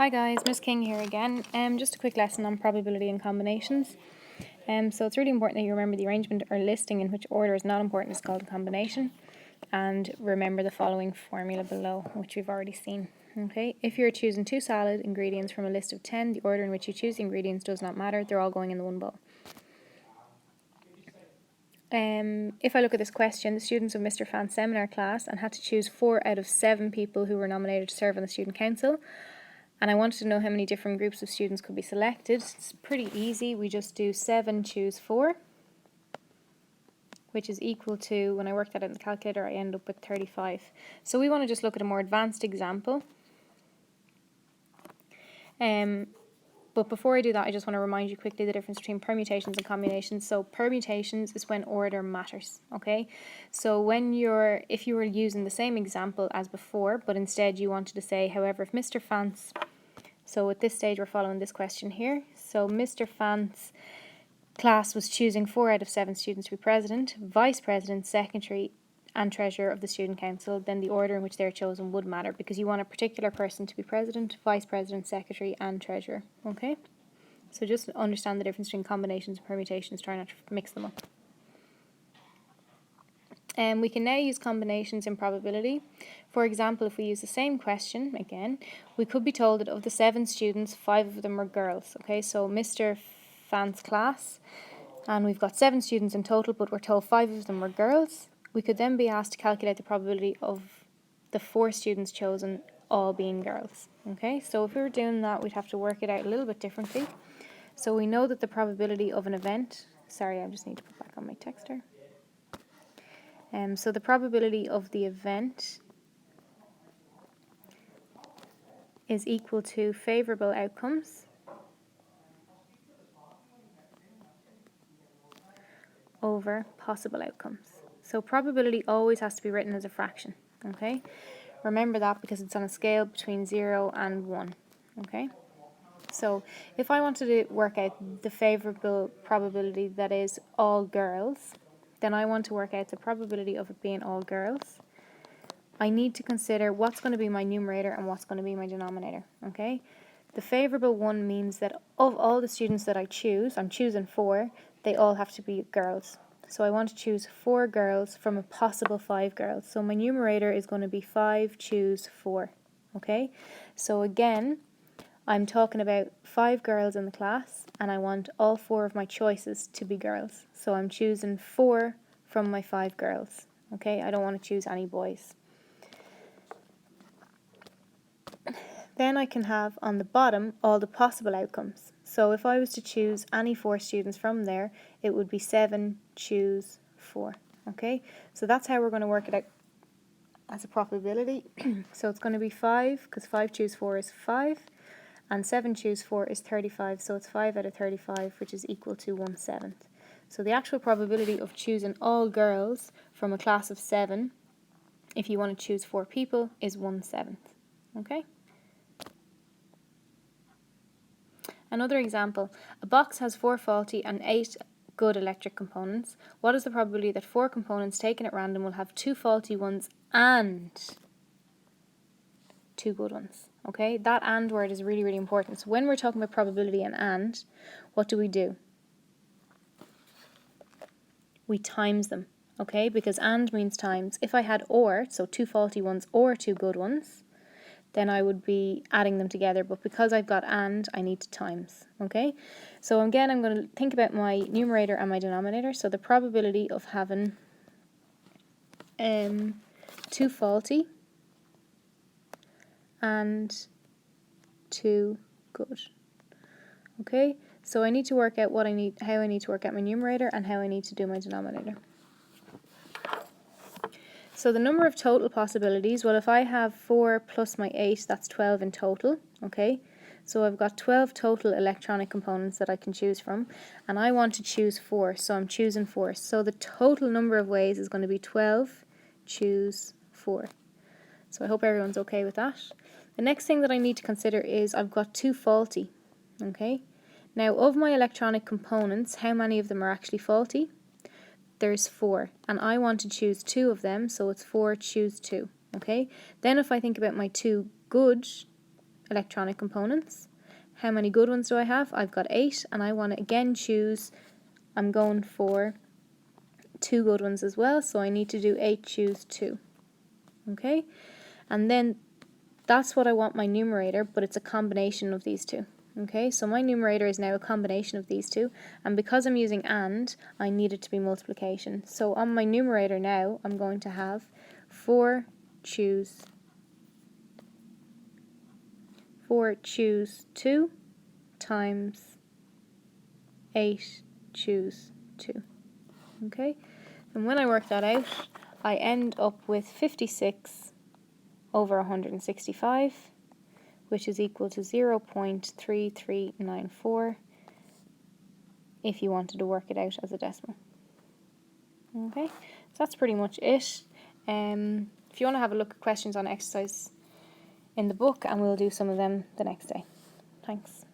Hi guys, Miss King here again. Just a quick lesson on probability and combinations. So it's really important that you remember the arrangement or listing in which order is not important is called a combination. And remember the following formula below, which we've already seen. Okay, if you're choosing 2 salad ingredients from a list of 10, the order in which you choose the ingredients does not matter. They're all going in the one bowl. If I look at this question, the students of Mr. Fan's seminar class and had to choose 4 out of 7 people who were nominated to serve on the student council. And I wanted to know how many different groups of students could be selected. It's pretty easy. We just do 7 choose 4, which is equal to, when I worked that out in the calculator, I end up with 35. So we want to just look at a more advanced example. But before I do that, I just want to remind you quickly the difference between permutations and combinations. So permutations is when order matters, okay? So if you were using the same example as before, but instead you wanted to say, however, if Mr. Fant's, so at this stage we're following this question here. So Mr. Fant's class was choosing 4 out of 7 students to be president, vice president, secretary, and treasurer of the student council, then the order in which they're chosen would matter because you want a particular person to be president, vice president, secretary, and treasurer. Okay? So just understand the difference between combinations and permutations, try not to mix them up. We can now use combinations in probability. For example, if we use the same question again, we could be told that of the 7 students, 5 of them were girls. Okay, so Mr. Fan's class, and we've got 7 students in total, but we're told 5 of them were girls. We could then be asked to calculate the probability of the 4 students chosen all being girls. Okay, so if we were doing that, we'd have to work it out a little bit differently. So we know that the probability of an event, sorry, I just need to put back on my texter. So the probability of the event is equal to favourable outcomes over possible outcomes. So probability always has to be written as a fraction, okay? Remember that because it's on a scale between 0 and 1, okay? So if I wanted to work out the favourable probability that is all girls, then I want to work out the probability of it being all girls. I need to consider what's going to be my numerator and what's going to be my denominator, okay? The favourable one means that of all the students that I choose, I'm choosing 4, they all have to be girls. So I want to choose 4 girls from a possible 5 girls. So my numerator is going to be 5 choose 4, okay? So again, I'm talking about 5 girls in the class and I want all 4 of my choices to be girls. So I'm choosing 4 from my 5 girls, okay? I don't want to choose any boys. Then I can have on the bottom all the possible outcomes. So if I was to choose any 4 students from there, it would be 7 choose 4. Okay, so that's how we're going to work it out as a probability. So it's going to be 5, because 5 choose 4 is 5, and 7 choose 4 is 35, so it's 5 out of 35, which is equal to 1/7. So the actual probability of choosing all girls from a class of 7, if you want to choose 4 people, is 1/7. Okay? Another example, a box has 4 faulty and 8 good electric components. What is the probability that 4 components taken at random will have 2 faulty ones and 2 good ones? Okay, that and word is really, really important. So when we're talking about probability and, what do? We times them, okay, because and means times. If I had or, so 2 faulty ones or 2 good ones, then I would be adding them together, but because I've got and, I need to times, okay? So again, I'm going to think about my numerator and my denominator. So the probability of having 2 faulty and 2 good, okay? So I need to work out how I need to work out my numerator and how I need to do my denominator. So the number of total possibilities, well, if I have 4 plus my 8, that's 12 in total, okay? So I've got 12 total electronic components that I can choose from, and I want to choose 4, so I'm choosing 4. So the total number of ways is going to be 12, choose 4. So I hope everyone's okay with that. The next thing that I need to consider is I've got 2 faulty, okay? Now, of my electronic components, how many of them are actually faulty? There's 4, and I want to choose 2 of them, so it's 4 choose 2, okay? Then if I think about my 2 good electronic components. How many good ones do I have? I've got 8, and I want to again choose, I'm going for 2 good ones as well, so I need to do 8 choose 2. Okay, and then that's what I want my numerator, but it's a combination of these two. Okay, so my numerator is now a combination of these two, and because I'm using AND, I need it to be multiplication. So on my numerator now, I'm going to have 4 choose 2 times 8 choose 2. Okay, and when I work that out, I end up with 56 over 165, which is equal to 0.3394 if you wanted to work it out as a decimal. Okay, so that's pretty much it. If you want to have a look at questions on exercise in the book, and we'll do some of them the next day. Thanks.